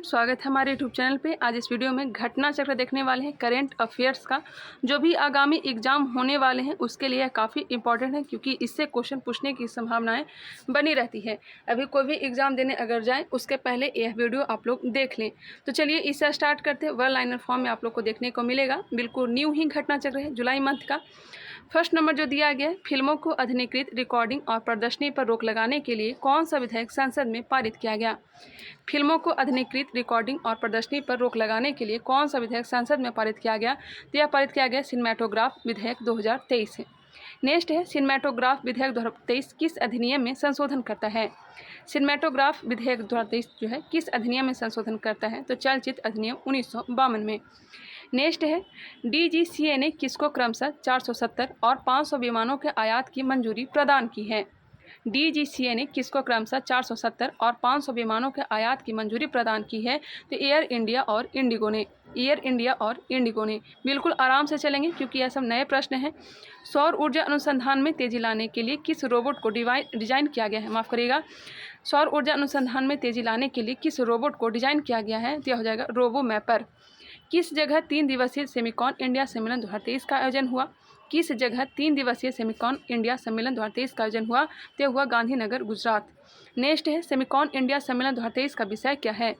स्वागत है हमारे यूट्यूब चैनल पे। आज इस वीडियो में घटना चक्र देखने वाले हैं करेंट अफेयर्स का। जो भी आगामी एग्जाम होने वाले हैं उसके लिए काफ़ी इंपॉर्टेंट है, क्योंकि इससे क्वेश्चन पूछने की संभावनाएं बनी रहती है। अभी कोई भी एग्जाम देने अगर जाएं उसके पहले यह वीडियो आप लोग देख लें। तो चलिए इससे स्टार्ट करते हैं। वन लाइनर फॉर्म में आप लोग को देखने को मिलेगा। बिल्कुल न्यू ही घटना चक्र है जुलाई मंथ का। फर्स्ट नंबर जो दिया गया है, फिल्मों को अधिकृत रिकॉर्डिंग और प्रदर्शनी पर रोक लगाने के लिए कौन सा विधेयक संसद में पारित किया गया। फिल्मों को अधिकृत रिकॉर्डिंग और प्रदर्शनी पर रोक लगाने के लिए कौन सा विधेयक संसद में पारित किया गया। तो यह पारित किया गया सिनेमेटोग्राफ विधेयक 2023 है। नेक्स्ट है, सिनेमेटोग्राफ विधेयक 2023 किस अधिनियम में संशोधन करता है। सिनेमेटोग्राफ विधेयक 2023 जो है किस अधिनियम में संशोधन करता है, तो चलचित्र अधिनियम 1952 में। नेक्स्ट है, DGCA ने किसको क्रमशः 470 और 500 विमानों के आयात की मंजूरी प्रदान की है। DGCA ने किसको क्रमशः 470 और 500 विमानों के आयात की मंजूरी प्रदान की है, तो एयर इंडिया और इंडिगो ने। एयर इंडिया और इंडिगो ने। बिल्कुल आराम से चलेंगे क्योंकि यह सब नए प्रश्न हैं। सौर ऊर्जा अनुसंधान में तेजी लाने के लिए किस रोबोट को डिजाइन किया गया है। माफ़ करिएगा, सौर ऊर्जा अनुसंधान में तेजी लाने के लिए किस रोबोट को डिजाइन किया गया है, तो यह हो जाएगा रोबो मैपर। किस जगह 3 दिवसीय सेमिकॉन इंडिया सम्मेलन 2023 का आयोजन हुआ। किस जगह 3 दिवसीय सेमिकॉन इंडिया सम्मेलन 2023 का आयोजन हुआ, तो हुआ गांधीनगर, गुजरात। नेक्स्ट है, सेमिकॉन इंडिया सम्मेलन 2023 का विषय क्या है।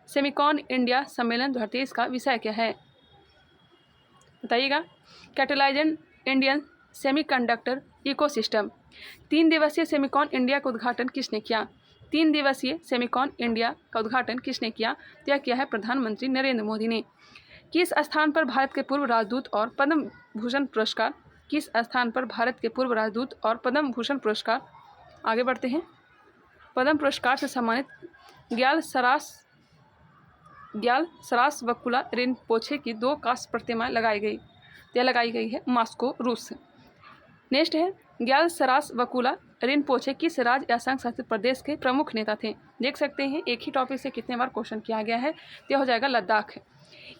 सेमिकॉन इंडिया सम्मेलन 2023 का विषय क्या है, बताइएगा। कैटेलाइजन इंडियन सेमीकंडक्टर इकोसिस्टम। 3 दिवसीय सेमिकॉन इंडिया का उद्घाटन किसने किया। 3 दिवसीय सेमिकॉन इंडिया का उद्घाटन किसने किया, तो यह किया है प्रधानमंत्री नरेंद्र मोदी ने। किस स्थान पर भारत के पूर्व राजदूत और पद्म भूषण पुरस्कार। किस स्थान पर भारत के पूर्व राजदूत और पद्म भूषण पुरस्कार, आगे बढ़ते हैं, पद्म पुरस्कार से सम्मानित ग्याल सरास वकुला रिनपोछे की 2 कांस्य प्रतिमाएं लगाई गई। यह लगाई गई है मॉस्को, रूस। नेक्स्ट है, ग्याल सरास वकुला रिनपोछे किस राज्य या संघ शासित प्रदेश के प्रमुख नेता थे। देख सकते हैं एक ही टॉपिक से कितने बार क्वेश्चन किया गया है। तो हो जाएगा लद्दाख।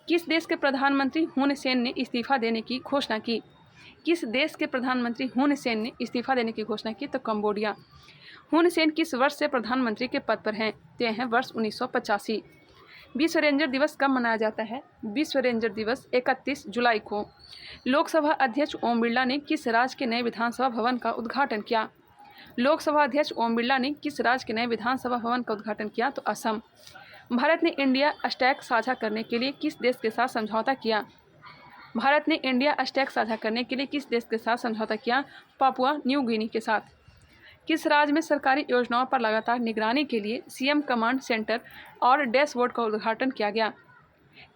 किस देश के प्रधानमंत्री हुन सेन ने इस्तीफा देने की घोषणा की। किस देश के प्रधानमंत्री हुन सेन ने इस्तीफा देने की घोषणा की, तो कंबोडिया। हुन सेन किस वर्ष से प्रधानमंत्री के पद पर हैं, तो हैं वर्ष 1985। विश्व रेंजर दिवस कब मनाया जाता है। विश्व रेंजर दिवस 31 जुलाई को। लोकसभा अध्यक्ष ओम बिरला ने किस राज्य के नए विधानसभा भवन का उद्घाटन किया। लोकसभा अध्यक्ष ओम बिरला ने किस राज्य के नए विधानसभा भवन का उद्घाटन किया, तो असम। भारत ने इंडिया स्टैक साझा करने के लिए किस देश के साथ समझौता किया। भारत ने इंडिया स्टैक साझा करने के लिए किस देश के साथ समझौता किया, पापुआ न्यू गिनी के साथ। किस राज्य में सरकारी योजनाओं पर लगातार निगरानी के लिए CM कमांड सेंटर और डैशबोर्ड का उद्घाटन किया गया।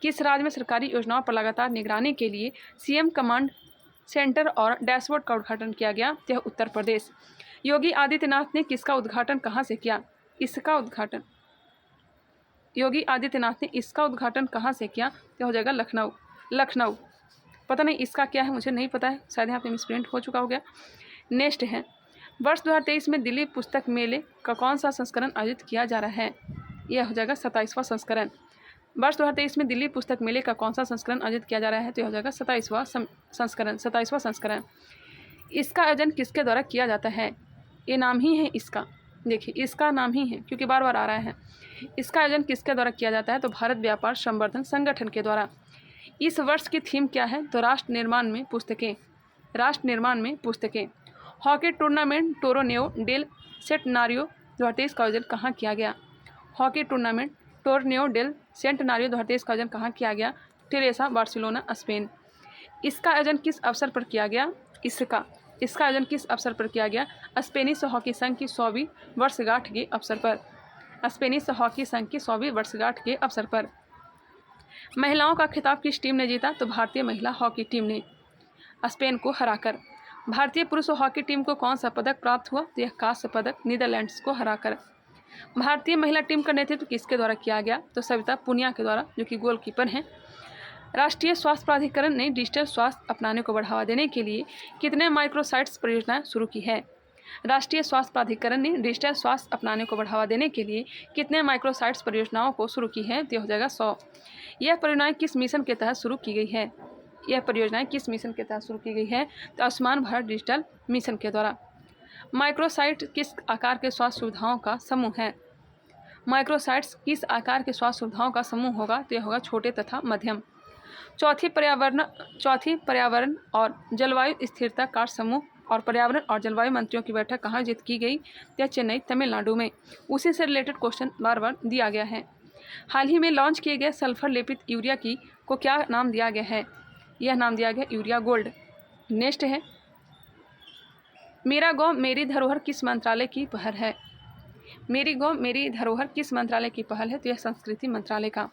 किस राज्य में सरकारी योजनाओं पर लगातार निगरानी के लिए CM कमांड सेंटर और डैशबोर्ड का उद्घाटन किया गया, यह उत्तर प्रदेश। योगी आदित्यनाथ ने किसका उद्घाटन कहाँ से किया। इसका उद्घाटन योगी आदित्यनाथ ने इसका उद्घाटन कहाँ से किया, तो हो जाएगा लखनऊ। पता नहीं इसका क्या है, मुझे नहीं पता है, शायद यहाँ पे मिसप्रिंट हो चुका हो गया। नेक्स्ट है, वर्ष 2023 में दिल्ली पुस्तक मेले का कौन सा संस्करण आयोजित किया जा रहा है। यह हो जाएगा 27वां संस्करण। वर्ष 2023 में दिल्ली पुस्तक मेले का कौन सा संस्करण आयोजित किया जा रहा है, तो यह हो जाएगा 27वां संस्करण। इसका आयोजन किसके द्वारा किया जाता है। ये नाम ही है इसका, देखिए इसका नाम ही है क्योंकि बार बार आ रहा है। इसका आयोजन किसके द्वारा किया जाता है, तो भारत व्यापार संवर्धन संगठन के द्वारा। इस वर्ष की थीम क्या है, तो राष्ट्र निर्माण में पुस्तकें। हॉकी टूर्नामेंट टोरनेओ डेल सेंटेनारियो 2023 का आयोजन कहाँ किया गया। हॉकी टूर्नामेंट टोरनेओ डेल सेंटेनारियो 2023 का आयोजन कहाँ किया गया, टेरेसा, बार्सिलोना, स्पेन। इसका आयोजन किस अवसर पर किया गया। इसका आयोजन किस अवसर पर किया गया, स्पेनिश हॉकी संघ की 100वीं वर्षगांठ के अवसर पर। स्पेनिश हॉकी संघ की 100वीं वर्षगांठ के अवसर पर। महिलाओं का खिताब किस टीम ने जीता, तो भारतीय महिला हॉकी टीम ने स्पेन को हराकर। भारतीय पुरुष हॉकी टीम को कौन सा पदक प्राप्त हुआ, तो यह कांस्य पदक नीदरलैंड्स को हराकर। भारतीय महिला टीम का नेतृत्व किसके द्वारा किया गया, तो सविता पुनिया के द्वारा, जो कि गोलकीपर हैं। राष्ट्रीय स्वास्थ्य प्राधिकरण ने डिजिटल स्वास्थ्य अपनाने को बढ़ावा देने के लिए कितने माइक्रोसाइट्स परियोजनाएं शुरू की है। राष्ट्रीय स्वास्थ्य प्राधिकरण ने डिजिटल स्वास्थ्य अपनाने को बढ़ावा देने के लिए कितने माइक्रोसाइट्स परियोजनाओं को शुरू की है, तो हो जाएगा 100। यह परियोजनाएं किस मिशन के तहत शुरू की गई है। तो आयुष्मान भारत डिजिटल मिशन के द्वारा। माइक्रोसाइट किस आकार के स्वास्थ्य सुविधाओं का समूह है। माइक्रोसाइट्स किस आकार के स्वास्थ्य सुविधाओं का समूह होगा? तो यह होगा छोटे तथा मध्यम। चौथी पर्यावरण और जलवायु स्थिरता कार्य समूह और पर्यावरण और जलवायु मंत्रियों की बैठक कहाँ आयोजित की गई? यह चेन्नई, तमिलनाडु में। उसी से रिलेटेड क्वेश्चन बार बार दिया गया है। हाल ही में लॉन्च किए गए सल्फर लेपित यूरिया को क्या नाम दिया गया है? यह नाम दिया गया यूरिया गोल्ड। नेक्स्ट है, मेरा गाँव मेरी धरोहर किस मंत्रालय की पहल है? मेरी गाँव मेरी धरोहर किस मंत्रालय की पहल है? तो यह संस्कृति मंत्रालय का।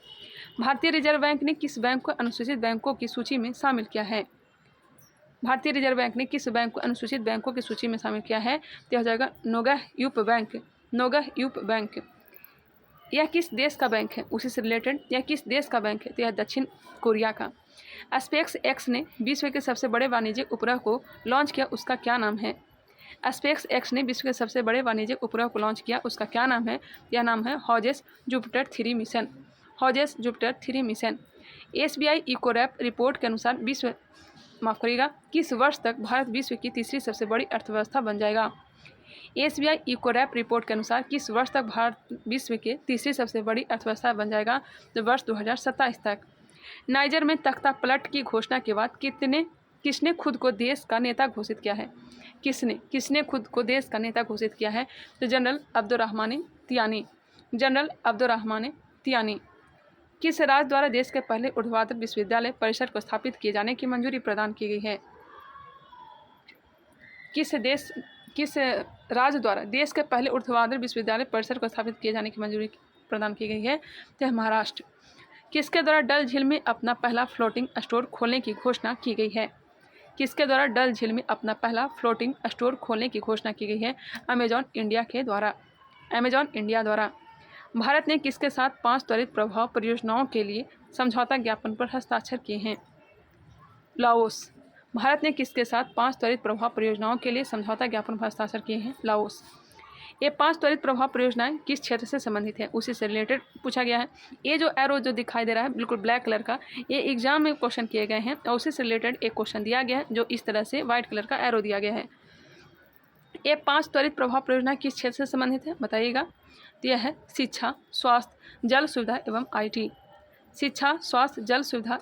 भारतीय रिजर्व बैंक ने किस बैंक को अनुसूचित बैंकों की सूची में शामिल किया है? भारतीय रिजर्व बैंक ने किस बैंक को अनुसूचित बैंकों की सूची में शामिल किया है? तो यह हो जाएगा नोगह यूप बैंक। यह किस देश का बैंक है? उसी से रिलेटेड, यह किस देश का बैंक है? तो यह दक्षिण कोरिया का। स्पेस एक्स ने विश्व के सबसे बड़े वाणिज्यिक उपग्रह को लॉन्च किया, उसका क्या नाम है? स्पेस एक्स ने विश्व के सबसे बड़े वाणिज्यिक उपग्रह को लॉन्च किया, उसका क्या नाम है? यह नाम है Hodges Jupiter 3 mission. SBI Ecowrap report के अनुसार किस वर्ष तक भारत विश्व की तीसरी सबसे बड़ी अर्थव्यवस्था बन जाएगा? SBI इकोरैप रिपोर्ट के अनुसार किस वर्ष तक भारत विश्व के तीसरी सबसे बड़ी अर्थव्यवस्था बन जाएगा? तो वर्ष 2027 तक। नाइजर में तख्ता पलट की घोषणा के बाद किसने खुद को देश का नेता घोषित किया है? किसने खुद को देश का नेता घोषित किया है? तो जनरल अब्दुर्रहमान तियानी। किस राज्य द्वारा देश के पहले ऊर्ध्वाधर विश्वविद्यालय परिसर को स्थापित किए जाने की मंजूरी प्रदान की गई है? किस राज्य द्वारा देश के पहले ऊर्ध्वाधर विश्वविद्यालय परिसर को स्थापित किए जाने की मंजूरी प्रदान की गई है? तो यह महाराष्ट्र। किसके द्वारा डल झील में अपना पहला फ्लोटिंग स्टोर खोलने की घोषणा की गई है? किसके द्वारा डल झील में अपना पहला फ्लोटिंग स्टोर खोलने की घोषणा की गई है? अमेजॉन इंडिया द्वारा। भारत ने किसके साथ 5 त्वरित प्रभाव परियोजनाओं के लिए समझौता ज्ञापन पर हस्ताक्षर किए हैं? लाओस। भारत ने किसके साथ 5 त्वरित प्रभाव परियोजनाओं के लिए समझौता ज्ञापन पर हस्ताक्षर किए हैं? लाओस। ये 5 त्वरित प्रभाव परियोजनाएं किस क्षेत्र से संबंधित है? उसी से रिलेटेड पूछा गया है। ये जो एरो जो दिखाई दे रहा है बिल्कुल ब्लैक कलर का, ये एग्जाम में क्वेश्चन किए गए हैं और उसी से रिलेटेड एक क्वेश्चन दिया गया है जो इस तरह से व्हाइट कलर का एरो दिया गया है। ये 5 त्वरित प्रभाव परियोजना किस क्षेत्र से संबंधित है बताइएगा? तो यह है शिक्षा, स्वास्थ्य, जल सुविधा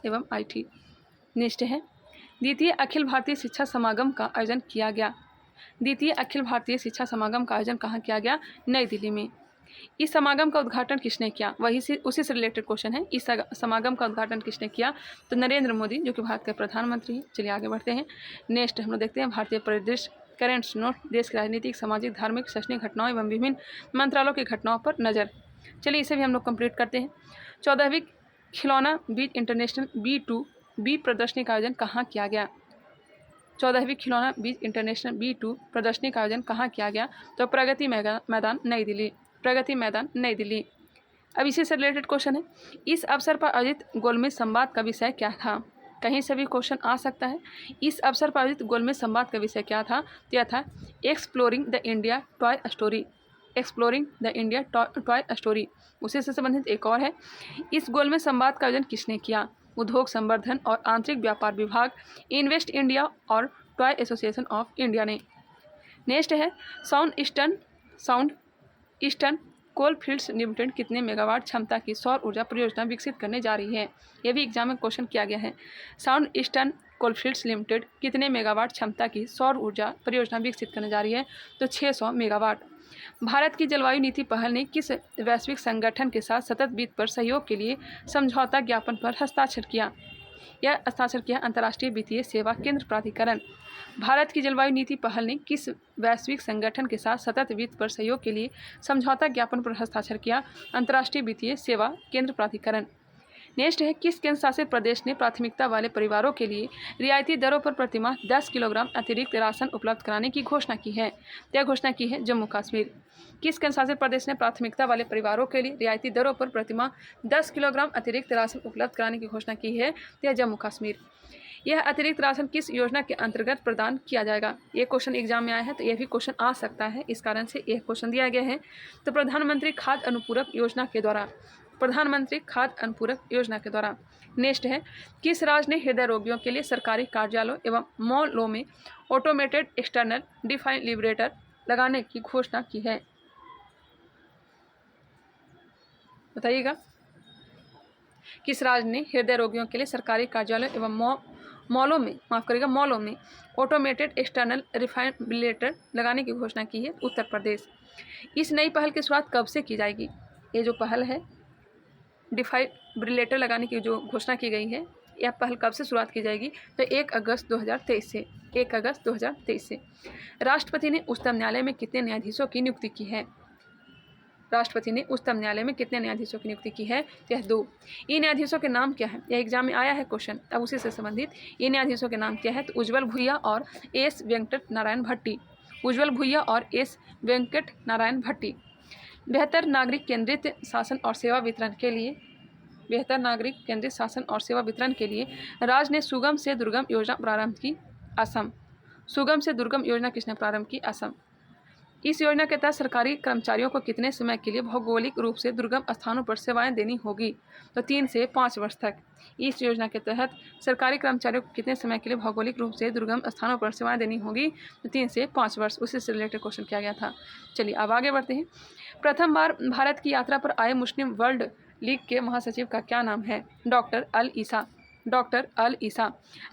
एवं IT। नेक्स्ट है, द्वितीय अखिल भारतीय शिक्षा समागम का आयोजन किया गया। द्वितीय अखिल भारतीय शिक्षा समागम का आयोजन कहाँ किया गया? नई दिल्ली में। इस समागम का उद्घाटन किसने किया? उसी से रिलेटेड क्वेश्चन है। इस समागम का उद्घाटन किसने किया? तो नरेंद्र मोदी, जो कि भारत के प्रधानमंत्री हैं। चलिए आगे बढ़ते हैं। नेक्स्ट हम लोग देखते हैं भारतीय परिदृश्य, करेंट्स नोट, देश की राजनीतिक, सामाजिक, धार्मिक, शैक्षणिक घटनाओं एवं विभिन्न मंत्रालयों की घटनाओं पर नज़र। चलिए इसे भी हम लोग कंप्लीट करते हैं। 14वीं खिलौना बीज इंटरनेशनल B2B प्रदर्शनी का आयोजन कहाँ किया गया? 14वीं खिलौना बीज इंटरनेशनल B2 प्रदर्शनी का आयोजन कहाँ किया गया? तो प्रगति मैदान नई दिल्ली। अब इसी से रिलेटेड क्वेश्चन है, इस अवसर पर आयोजित गोलमेज संवाद का विषय क्या था? कहीं से भी क्वेश्चन आ सकता है। इस अवसर पर आयोजित गोलमेज संवाद का विषय क्या था? तो यह था exploring the India toy story. उसी से संबंधित एक और है, इस गोलमेज संवाद का आयोजन किसने किया? उद्योग संवर्धन और आंतरिक व्यापार विभाग, इन्वेस्ट इंडिया और टॉय एसोसिएशन ऑफ इंडिया ने। नेक्स्ट है, साउथ ईस्टर्न कोलफील्ड्स लिमिटेड कितने मेगावाट क्षमता की सौर ऊर्जा परियोजना विकसित करने जा रही है? यह भी एग्जाम में क्वेश्चन किया गया है। साउथ ईस्टर्न कोलफील्ड्स लिमिटेड कितने मेगावाट क्षमता की सौर ऊर्जा परियोजना विकसित करने जा रही है? तो 600 मेगावाट। भारत की जलवायु नीति पहल ने किस वैश्विक संगठन के साथ सतत वित्त पर सहयोग के लिए समझौता ज्ञापन पर हस्ताक्षर किया? यह हस्ताक्षर किया अंतर्राष्ट्रीय वित्तीय सेवा केंद्र प्राधिकरण। भारत की जलवायु नीति पहल ने किस वैश्विक संगठन के साथ सतत वित्त पर सहयोग के लिए समझौता ज्ञापन पर हस्ताक्षर किया? अंतर्राष्ट्रीय वित्तीय सेवा केंद्र प्राधिकरण। नेक्स्ट है, किस केंद्र शासित प्रदेश ने प्राथमिकता वाले परिवारों के लिए रियायती दरों पर प्रतिमाह 10 किलोग्राम अतिरिक्त राशन उपलब्ध कराने की घोषणा की है? यह घोषणा की है जम्मू कश्मीर। किस केंद्र शासित प्रदेश ने प्राथमिकता वाले परिवारों के लिए रियायती दरों पर प्रतिमाह 10 किलोग्राम अतिरिक्त राशन उपलब्ध कराने की घोषणा की है? यह जम्मू कश्मीर। यह अतिरिक्त राशन किस योजना के अंतर्गत प्रदान किया जाएगा? ये क्वेश्चन एग्जाम में आया है, तो यह भी क्वेश्चन आ सकता है, इस कारण से यह क्वेश्चन दिया गया है। तो प्रधानमंत्री खाद्य अनुपूरक योजना के द्वारा। नेक्स्ट है, किस राज्य ने हृदय रोगियों के लिए सरकारी कार्यालयों एवं मॉलों में ऑटोमेटेड एक्सटर्नल डिफाइब्रिलेटर लगाने की घोषणा की है? बताइएगा। किस राज्य ने हृदय रोगियों के लिए सरकारी कार्यालय एवं मॉलों में ऑटोमेटेड एक्सटर्नल रिफाइब्रिलेटर लगाने की घोषणा की है? उत्तर प्रदेश। इस नई पहल की शुरुआत कब से की जाएगी? ये जो पहल है डिफाइब्रिलेटर लगाने की जो घोषणा की गई है, यह पहल कब से शुरुआत की जाएगी? तो 1 अगस्त 2023 से। 1 अगस्त 2023 से। राष्ट्रपति ने उच्चतम न्यायालय में कितने न्यायाधीशों की नियुक्ति की है? राष्ट्रपति ने उच्चतम न्यायालय में कितने न्यायाधीशों की नियुक्ति की है? तो यह 2। इन न्यायाधीशों के नाम क्या है? यह एग्जाम में आया है क्वेश्चन, अब उसी से संबंधित। इन न्यायाधीशों के नाम क्या है? तो उज्ज्वल भुइया और एस वेंकट नारायण भट्टी। उज्ज्वल भुइया और एस वेंकट नारायण भट्टी। बेहतर नागरिक केंद्रित शासन और सेवा वितरण के लिए राज्य ने सुगम से दुर्गम योजना प्रारंभ की? असम। सुगम से दुर्गम योजना किसने प्रारंभ की? असम। इस योजना के तहत सरकारी कर्मचारियों को कितने समय के लिए भौगोलिक रूप से दुर्गम स्थानों पर सेवाएं देनी होगी? तो 3 से 5 वर्ष तक। इस योजना के तहत सरकारी कर्मचारियों को कितने समय के लिए भौगोलिक रूप से दुर्गम स्थानों पर सेवाएं देनी होगी? तो 3 से 5 वर्ष। उसी से रिलेटेड क्वेश्चन किया गया था। चलिए अब आगे बढ़ते हैं। प्रथम बार भारत की यात्रा पर आए मुस्लिम वर्ल्ड लीग के महासचिव का क्या नाम है? डॉक्टर अल ईसा।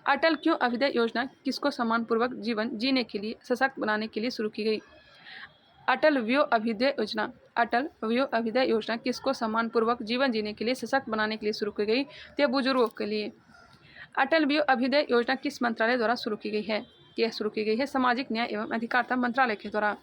अटल क्यों अभ्युदय योजना किसको सम्मानपूर्वक जीवन जीने के लिए सशक्त बनाने के लिए शुरू की गई? अटल व्यो अभ्युदय योजना किसको सम्मानपूर्वक जीवन जीने के लिए सशक्त बनाने के लिए शुरू की गई? तो बुजुर्गों के लिए। अटल व्यो अभ्युदय योजना किस मंत्रालय द्वारा शुरू की गई है? यह शुरू की गई है सामाजिक न्याय एवं अधिकारिता मंत्रालय के द्वारा।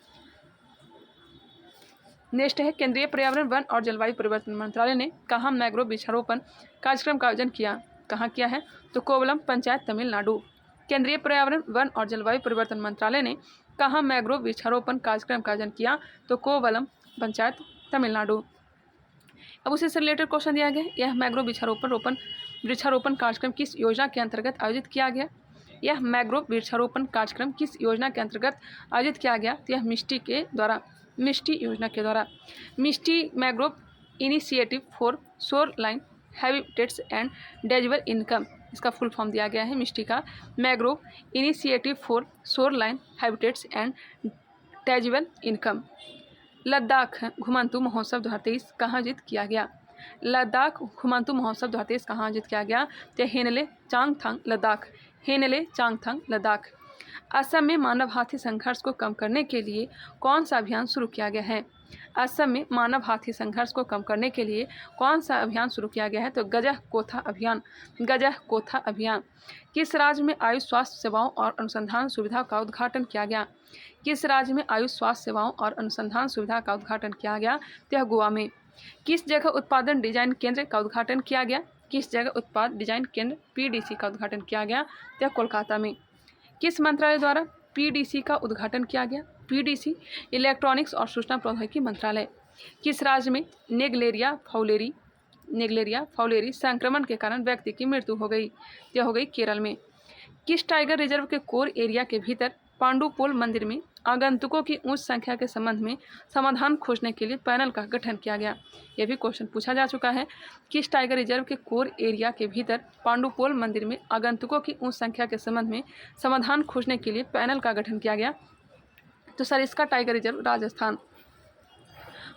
नेक्स्ट है, केंद्रीय पर्यावरण वन और जलवायु परिवर्तन मंत्रालय ने कहाँ मैंग्रोव वृक्षारोपण कार्यक्रम का आयोजन किया? कहाँ किया है? तो कोवलम पंचायत, तमिलनाडु। केंद्रीय पर्यावरण वन और जलवायु परिवर्तन मंत्रालय ने कहाँ मैंग्रोव वृक्षारोपण कार्यक्रम का आयोजन किया? तो कोवलम पंचायत, तमिलनाडु। अब उसी से रिलेटेड क्वेश्चन दिया गया, यह मैंग्रोव वृक्षारोपण कार्यक्रम किस योजना के अंतर्गत आयोजित किया गया? यह मैंग्रोव वृक्षारोपण कार्यक्रम किस योजना के अंतर्गत आयोजित किया गया? तो यह मिष्टी योजना के द्वारा। MISHTI mangrove initiative for shoreline habitats and tangible income, इसका फुल फॉर्म दिया गया है मिष्टी का। Mangrove initiative for shoreline habitats and tangible income. Ladakh घुमंतू महोत्सव 2023 कहाँ आयोजित किया गया? लद्दाख घुमंतू महोत्सव 2023 कहाँ आयोजित किया गया? तो हेनले चांगथांग, लद्दाख। असम में मानव हाथी संघर्ष को कम करने के लिए कौन सा अभियान शुरू किया गया है? असम में मानव हाथी संघर्ष को कम करने के लिए कौन सा अभियान शुरू किया गया है? तो गजह कोथा अभियान। किस राज्य में आयुष स्वास्थ्य सेवाओं और अनुसंधान सुविधा का उद्घाटन किया गया? किस राज्य में आयुष स्वास्थ्य सेवाओं और अनुसंधान सुविधा का उद्घाटन किया गया? तो गोवा में। किस जगह उत्पादन डिजाइन केंद्र का उद्घाटन किया गया? किस जगह उत्पाद डिजाइन केंद्र PDC का उद्घाटन किया गया? तो कोलकाता में। किस मंत्रालय द्वारा PDC का उद्घाटन किया गया? PDC इलेक्ट्रॉनिक्स और सूचना प्रौद्योगिकी मंत्रालय। किस राज्य में नेग्लेरिया फाउलेरी संक्रमण के कारण व्यक्ति की मृत्यु हो गई? यह हो गई केरल में। किस टाइगर रिजर्व के कोर एरिया के भीतर पांडुपोल मंदिर में आगंतुकों की उच्च संख्या के संबंध में समाधान खोजने के लिए पैनल का गठन किया गया? यह भी क्वेश्चन पूछा जा चुका है। किस टाइगर रिजर्व के कोर एरिया के भीतर पांडुपोल मंदिर में आगंतुकों की उच्च संख्या के संबंध में समाधान खोजने के लिए पैनल का गठन किया गया? तो सर इसका टाइगर रिजर्व राजस्थान।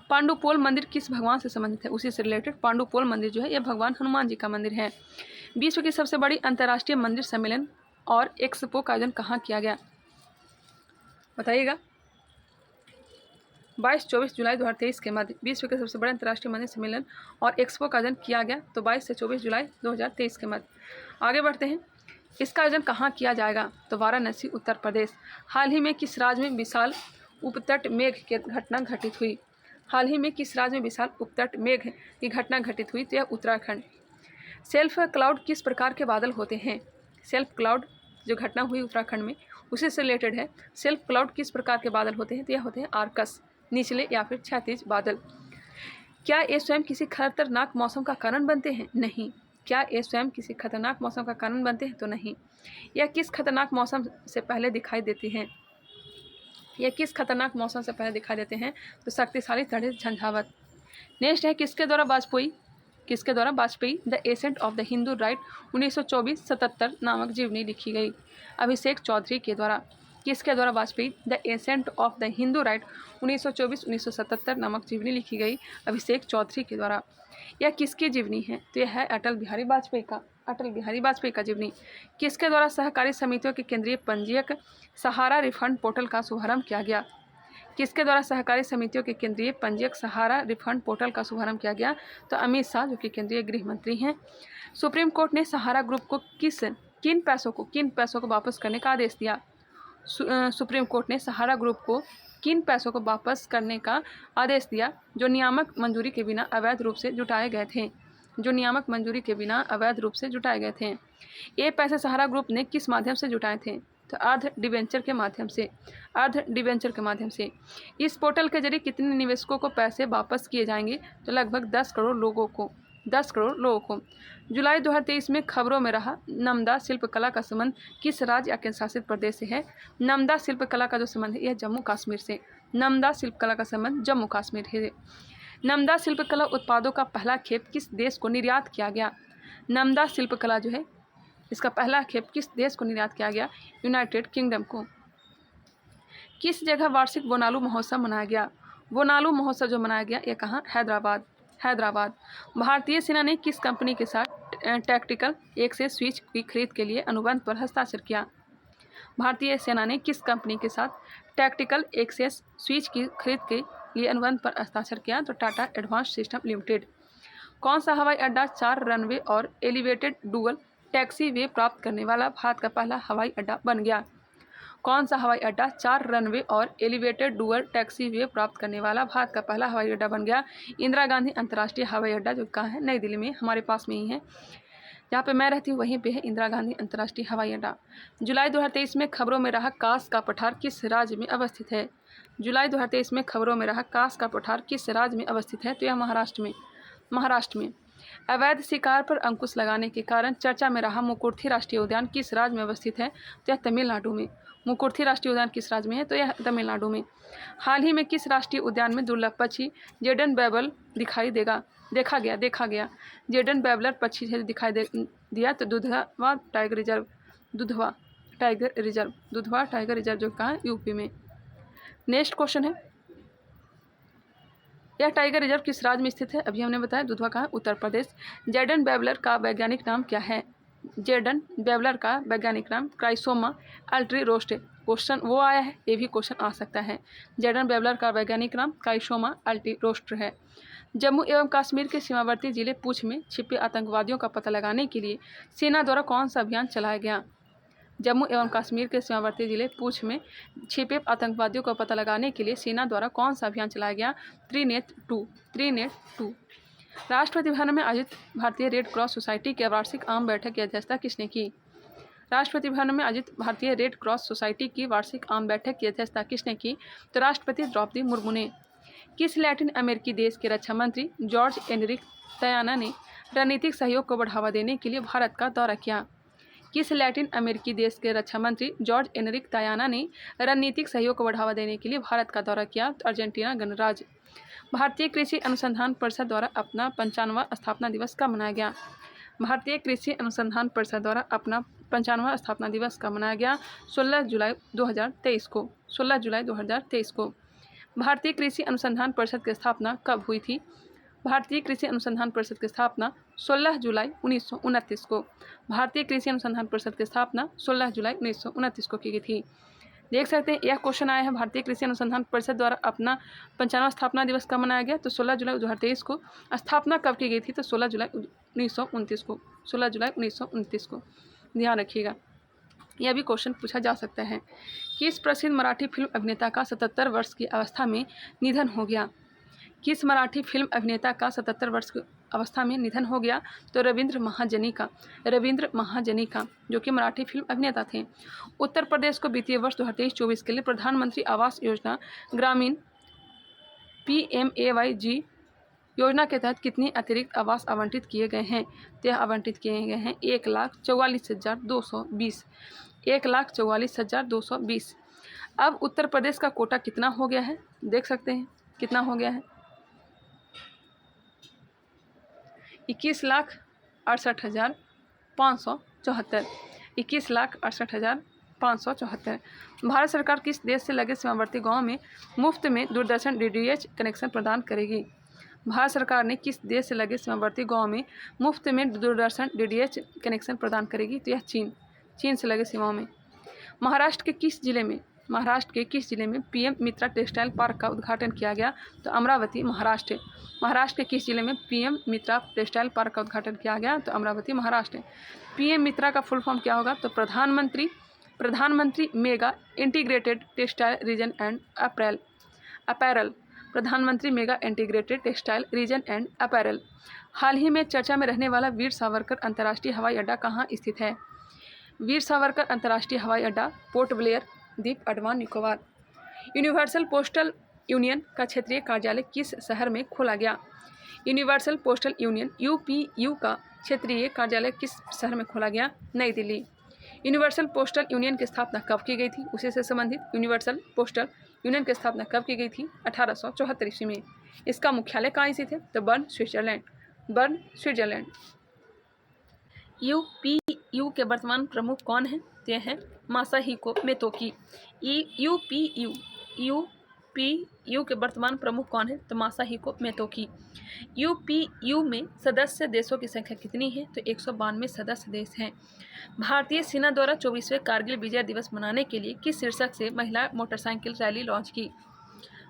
पांडुपोल मंदिर किस भगवान से संबंधित है? उसी से रिलेटेड पांडुपोल मंदिर जो है यह भगवान हनुमान जी का मंदिर है। विश्व की सबसे बड़ी अंतर्राष्ट्रीय मंदिर सम्मेलन और एक्सपो का आयोजन कहाँ किया गया? बताइएगा। 22-24 जुलाई 2023 के मध्य विश्व के सबसे बड़े अंतर्राष्ट्रीय मंदिर सम्मेलन और एक्सपो का आयोजन किया गया। तो 22 से 24 जुलाई 2023 के मध्य। आगे बढ़ते हैं, इसका आयोजन कहाँ किया जाएगा? तो वाराणसी, उत्तर प्रदेश। हाल ही में किस राज्य में विशाल उपतट मेघ की घटना घटित हुई? हाल ही में किस राज्य में विशाल उपतट मेघ की घटना घटित हुई? तो यह उत्तराखंड। सेल्फ क्लाउड किस प्रकार के बादल होते हैं? सेल्फ क्लाउड जो घटना हुई उत्तराखंड में उसी से रिलेटेड है। सेल्फ क्लाउड किस प्रकार के बादल होते हैं? तो यह होते हैं आर्कस, निचले या फिर क्षैतिज बादल। क्या ये स्वयं किसी खतरनाक मौसम का कारण बनते हैं? नहीं। क्या ये स्वयं किसी खतरनाक मौसम का कारण बनते हैं? तो नहीं। यह किस खतरनाक मौसम से पहले दिखाई देती हैं? यह किस खतरनाक मौसम से पहले दिखाई देते हैं? तो शक्तिशाली तड़े झंझावत। नेक्स्ट है, किसके द्वारा Vajpayee the ascent of the Hindu right 1924-77 नामक जीवनी लिखी गई? अभिषेक चौधरी के द्वारा। किसके द्वारा Vajpayee the ascent of the Hindu right 1924-1977 नामक जीवनी लिखी गई? अभिषेक चौधरी के द्वारा। यह किसकी जीवनी है? तो यह है अटल बिहारी वाजपेयी का जीवनी। किसके द्वारा सहकारी समितियों के केंद्रीय पंजीयक सहारा रिफंड पोर्टल का शुभारंभ किया गया? किसके द्वारा सहकारी समितियों के केंद्रीय पंजीयक सहारा रिफंड पोर्टल का शुभारंभ किया गया? तो अमित शाह, जो कि केंद्रीय गृह मंत्री हैं। सुप्रीम कोर्ट ने सहारा ग्रुप को किन पैसों को वापस करने का आदेश दिया? सुप्रीम कोर्ट ने सहारा ग्रुप को किन पैसों को वापस करने का आदेश दिया जो नियामक मंजूरी के बिना अवैध रूप से जुटाए गए थे? ये पैसे सहारा ग्रुप ने किस माध्यम से जुटाए थे? तो अर्ध डिबेंचर के माध्यम से। इस पोर्टल के जरिए कितने निवेशकों को पैसे वापस किए जाएंगे? तो लगभग 10 करोड़ लोगों को। जुलाई 2023 में खबरों में रहा नमदा शिल्पकला का संबंध किस राज्य या केंद्र शासित प्रदेश से है? नमदा शिल्पकला का जो संबंध है यह जम्मू कश्मीर से। नमदा शिल्पकला का संबंध जम्मू कश्मीर है। नमदा शिल्पकला उत्पादों का पहला खेप किस देश को निर्यात किया गया? नमदा शिल्पकला जो है इसका पहला खेप किस देश को निर्यात किया गया? यूनाइटेड किंगडम को। किस जगह वार्षिक बोनालू महोत्सव मनाया गया? बोनालू महोत्सव जो मनाया गया ये कहाँ? हैदराबाद। भारतीय सेना ने किस कंपनी के साथ टैक्टिकल एक्सेस स्विच की खरीद के लिए अनुबंध पर हस्ताक्षर किया? भारतीय सेना ने किस कंपनी के साथ टैक्टिकल एक्सेस स्विच की खरीद के लिए अनुबंध पर हस्ताक्षर किया? तो टाटा एडवांस सिस्टम लिमिटेड। कौन सा हवाई अड्डा 4 रनवे और एलिवेटेड डुअल टैक्सी वे प्राप्त करने वाला भारत का पहला हवाई अड्डा बन गया? कौन सा हवाई अड्डा 4 रनवे और एलिवेटेड डुअल टैक्सी वे प्राप्त करने वाला भारत का पहला हवाई अड्डा बन गया? इंदिरा गांधी अंतर्राष्ट्रीय हवाई अड्डा, जो कहाँ है? नई दिल्ली में, हमारे पास में ही है। जहाँ पे मैं रहती हूँ वहीं पे है इंदिरा गांधी अंतर्राष्ट्रीय हवाई अड्डा। जुलाई 2023 में खबरों में रहा कास का पठार किस राज्य में अवस्थित है? जुलाई 2023 में खबरों में रहा कास का पठार किस राज्य में अवस्थित है? तो यह महाराष्ट्र में। अवैध शिकार पर अंकुश लगाने के कारण चर्चा में रहा मुकुर्थी राष्ट्रीय उद्यान किस राज्य में अवस्थित है? तो यह तमिलनाडु में। मुकुर्थी राष्ट्रीय उद्यान किस राज्य में है? तो यह तमिलनाडु में। हाल ही में किस राष्ट्रीय उद्यान में दुर्लभ पक्षी जेडन बेबल देखा गया? जेडन बेबलर पक्षी से दिखाई दिया तो दुधवा टाइगर रिजर्व जो कहाँ है? यूपी में। नेक्स्ट क्वेश्चन है, यह टाइगर रिजर्व किस राज्य में स्थित है? अभी हमने बताया दुधवा कहाँ है? उत्तर प्रदेश। जेडन बेबलर का वैज्ञानिक नाम क्या है? जेडन बेबलर का वैज्ञानिक नाम क्राइसोमा अल्ट्रीरोस्टे। क्वेश्चन वो आया है, ये भी क्वेश्चन आ सकता है। जेडन बेबलर का वैज्ञानिक नाम क्राइसोमा अल्ट्रीरोस्टे है। जम्मू एवं कश्मीर के सीमावर्ती जिले पूंछ में छिपे आतंकवादियों का पता लगाने के लिए सेना द्वारा कौन सा अभियान चलाया गया? जम्मू एवं कश्मीर के सीमावर्ती जिले पूंछ में छिपे आतंकवादियों का पता लगाने के लिए सेना द्वारा कौन सा अभियान चलाया गया? त्रिनेत्र 2। राष्ट्रपति भवन में आयोजित भारतीय रेड क्रॉस सोसाइटी की वार्षिक आम बैठक की अध्यक्षता किसने की? राष्ट्रपति भवन में आयोजित भारतीय रेड क्रॉस सोसाइटी की वार्षिक आम बैठक की अध्यक्षता किसने की? तो राष्ट्रपति द्रौपदी मुर्मू ने। किस लैटिन अमेरिकी देश के रक्षा मंत्री जॉर्ज एनरिक तयाना ने रणनीतिक सहयोग को बढ़ावा देने के लिए भारत का दौरा किया? किस लैटिन अमेरिकी देश के रक्षा मंत्री जॉर्ज एनरिक तयाना ने रणनीतिक सहयोग को बढ़ावा देने के लिए भारत का दौरा किया? तो अर्जेंटीना गणराज्य। भारतीय कृषि अनुसंधान परिषद द्वारा अपना 55वां स्थापना दिवस कब मनाया गया? भारतीय कृषि अनुसंधान परिषद द्वारा अपना 55वां स्थापना दिवस कब मनाया गया? 16 जुलाई 2023 को। भारतीय कृषि अनुसंधान परिषद की स्थापना कब हुई थी? भारतीय कृषि अनुसंधान परिषद की स्थापना 16 जुलाई 1929 को। भारतीय कृषि अनुसंधान परिषद की स्थापना 16 जुलाई 1929 को की गई थी। देख सकते हैं यह क्वेश्चन आया है, भारतीय कृषि अनुसंधान परिषद द्वारा अपना 55वां स्थापना दिवस कब मनाया गया? तो 16 जुलाई 2023 को। स्थापना कब की गई थी? तो 16 जुलाई 1929 को। ध्यान रखिएगा, यह भी क्वेश्चन पूछा जा सकता है। किस प्रसिद्ध मराठी फिल्म अभिनेता का 77 वर्ष की अवस्था में निधन हो गया? किस मराठी फिल्म अभिनेता का 77 वर्ष की अवस्था में निधन हो गया? तो रविंद्र महाजनी का, जो कि मराठी फिल्म अभिनेता थे। उत्तर प्रदेश को वित्तीय वर्ष 2023-24 के लिए प्रधानमंत्री आवास योजना ग्रामीण PMAYG योजना के तहत कितने अतिरिक्त आवास आवंटित किए गए हैं? तो आवंटित किए गए हैं 1,44,220। 1,44,220। अब उत्तर प्रदेश का कोटा कितना हो गया है? देख सकते हैं कितना हो गया है, 21,68,574। 21,68,574। भारत सरकार किस देश से लगे सीमावर्ती गांव में मुफ्त में दूरदर्शन DTH कनेक्शन प्रदान करेगी? भारत सरकार ने किस देश से लगे सीमावर्ती गाँव में मुफ्त में दूरदर्शन DTH कनेक्शन प्रदान करेगी? तो यह चीन से लगे सीमाओं में। महाराष्ट्र के किस जिले में PM मित्रा टेक्सटाइल पार्क का उद्घाटन किया गया? तो अमरावती, महाराष्ट्र। महाराष्ट्र के किस जिले में PM मित्रा टेक्सटाइल पार्क का उद्घाटन किया गया? तो अमरावती, महाराष्ट्र। PM मित्रा का फुल फॉर्म क्या होगा? तो प्रधानमंत्री mega integrated textile region and apparel. प्रधानमंत्री mega integrated textile region and apparel. हाल ही में चर्चा में रहने वाला वीर सावरकर अंतर्राष्ट्रीय हवाई अड्डा कहाँ स्थित है? वीर सावरकर अंतर्राष्ट्रीय हवाई अड्डा पोर्ट ब्लेयर, द्वीप Andaman Nicobar. Universal postal union का क्षेत्रीय कार्यालय किस शहर में खोला गया? यूनिवर्सल पोस्टल यूनियन UPU का क्षेत्रीय कार्यालय किस शहर में खोला गया? नई दिल्ली। यूनिवर्सल पोस्टल यूनियन की स्थापना कब की गई थी? उसी से संबंधित यूनिवर्सल पोस्टल यूनियन की स्थापना कब की गई थी? 1874 ईस्वी में। इसका मुख्यालय कहाँ स्थित है? तो बर्न, स्विट्जरलैंड। UPU के वर्तमान प्रमुख कौन हैं? ये हैं मासाहिको मोतोकी। UPU के वर्तमान प्रमुख कौन है? तो मासाहिको मोतोकी। UPU में सदस्य देशों की संख्या कितनी है? तो 192 सदस्य देश हैं। भारतीय सेना द्वारा 24वें कारगिल विजय दिवस मनाने के लिए किस शीर्षक से महिला मोटरसाइकिल रैली लॉन्च की?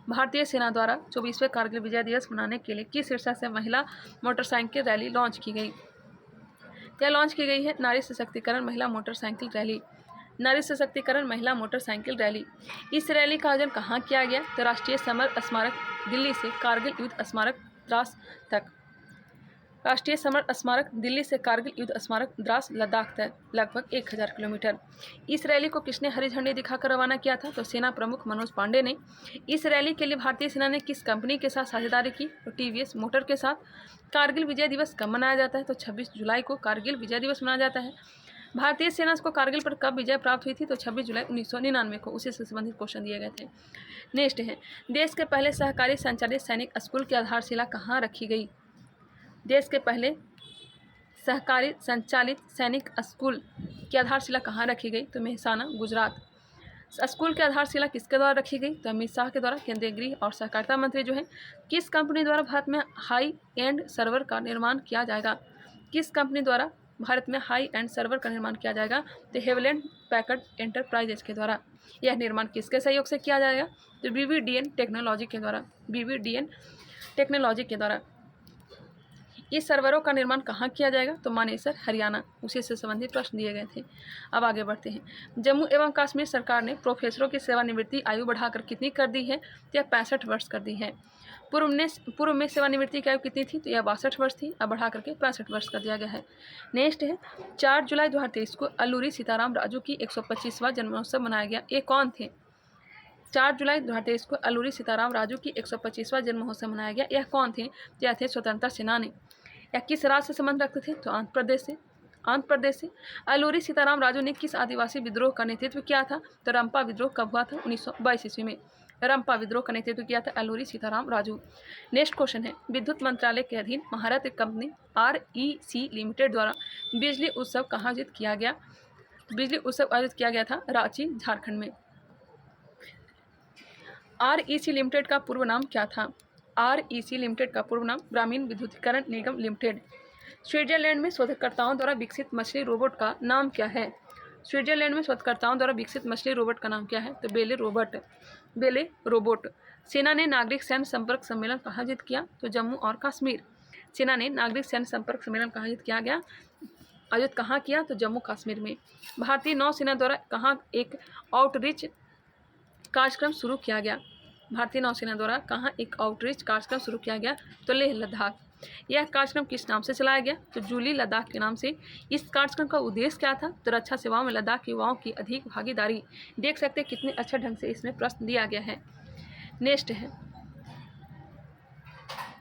भारतीय सेना द्वारा 24वें कारगिल विजय दिवस मनाने के लिए किस शीर्षक से महिला मोटरसाइकिल रैली लॉन्च की गई? क्या लॉन्च की गई है? नारी सशक्तिकरण महिला मोटरसाइकिल रैली। नारी सशक्तिकरण महिला मोटरसाइकिल रैली। इस रैली का आयोजन कहाँ किया गया? तो राष्ट्रीय समर स्मारक दिल्ली से कारगिल युद्ध स्मारक द्रास तक। राष्ट्रीय समर स्मारक दिल्ली से कारगिल युद्ध स्मारक द्रास लद्दाख तक लगभग 1000 किलोमीटर। इस रैली को किसने हरी झंडी दिखाकर रवाना किया था? तो सेना प्रमुख मनोज पांडे ने। इस रैली के लिए भारतीय सेना ने किस कंपनी के साथ साझेदारी की? तो TVS मोटर के साथ। कारगिल विजय दिवस कब मनाया जाता है? तो 26 जुलाई को कारगिल विजय दिवस मनाया जाता है। भारतीय सेना को कारगिल पर कब विजय प्राप्त हुई थी? तो 26 जुलाई 1999 को। उसी से संबंधित क्वेश्चन दिए गए थे। नेक्स्ट है, देश के पहले सहकारी संचालित सैनिक स्कूल की आधारशिला कहाँ रखी गई? देश के पहले सहकारी संचालित सैनिक स्कूल की आधारशिला कहाँ रखी गई? तो मेहसाना, गुजरात। स्कूल की आधारशिला किसके द्वारा रखी गई? तो अमित शाह के द्वारा, केंद्रीय गृह और सहकारिता मंत्री जो है। किस कंपनी द्वारा भारत में हाई एंड सर्वर का निर्माण किया जाएगा? किस कंपनी द्वारा भारत में हाई एंड सर्वर का निर्माण किया जाएगा? तो हेवलेट पैकर्ड एंटरप्राइजेज के द्वारा। यह निर्माण किसके सहयोग से किया जाएगा? तो BVDN टेक्नोलॉजी के द्वारा। BVDN टेक्नोलॉजी के द्वारा। इस सर्वरों का निर्माण कहाँ किया जाएगा? तो मानेसर, हरियाणा। उसी से संबंधित प्रश्न दिए गए थे। अब आगे बढ़ते हैं। जम्मू एवं कश्मीर सरकार ने प्रोफेसरों की सेवानिवृत्ति आयु बढ़ाकर कितनी कर दी है? तो यह 65 वर्ष कर दी है। पूर्व में सेवानिवृत्ति की आयु कितनी थी? तो यह 62 वर्ष थी। अब बढ़ा करके 65 वर्ष कर दिया गया है। नेक्स्ट है, 4 जुलाई 2023 को अल्लूरी सीताराम राजू की 125वां जन्मोत्सव मनाया गया। ये कौन थे? 4 जुलाई 2023 को अल्लूरी सीताराम राजू की 125वां जन्म महोत्सव मनाया गया। यह कौन थे? यह थे स्वतंत्रता सेनानी। यह किस राज्य से संबंध रखते थे? तो आंध्र प्रदेश से। अल्लूरी सीताराम राजू ने किस आदिवासी विद्रोह का नेतृत्व किया था? तो रंपा विद्रोह कब हुआ था? 1922 ईस्वी में रंपा विद्रोह का नेतृत्व किया था अल्लूरी सीताराम राजू। नेक्स्ट क्वेश्चन है, विद्युत मंत्रालय के अधीन महारत कंपनी REC लिमिटेड द्वारा बिजली उत्सव कहाँ आयोजित किया गया? बिजली उत्सव आयोजित किया गया था रांची, झारखंड में। REC लिमिटेड का पूर्व नाम क्या था? REC लिमिटेड का पूर्व नाम ग्रामीण विद्युतीकरण निगम लिमिटेड। स्विट्जरलैंड में शोधकर्ताओं द्वारा विकसित मछली रोबोट का नाम क्या है? स्विट्जरलैंड में शोधकर्ताओं द्वारा विकसित मछली रोबोट का नाम क्या है? तो बेले रोबोट। सेना ने नागरिक सैन्य संपर्क सम्मेलन कहाँ आयोजित किया? तो जम्मू और कश्मीर। सेना ने नागरिक सैन्य संपर्क सम्मेलन कहाँ आयोजित कहाँ किया? तो जम्मू कश्मीर में। भारतीय नौसेना द्वारा कहाँ एक आउटरीच कार्यक्रम शुरू किया गया? भारतीय नौसेना द्वारा कहाँ एक आउटरीच कार्यक्रम शुरू किया गया? तो लेह लद्दाख। यह कार्यक्रम किस नाम से चलाया गया? तो जूली लद्दाख के नाम से। इस कार्यक्रम का उद्देश्य क्या था? तो रक्षा सेवाओं में लद्दाख युवाओं की अधिक भागीदारी। देख सकते हैं कितने अच्छे ढंग से इसमें प्रश्न दिया गया है। नेक्स्ट है,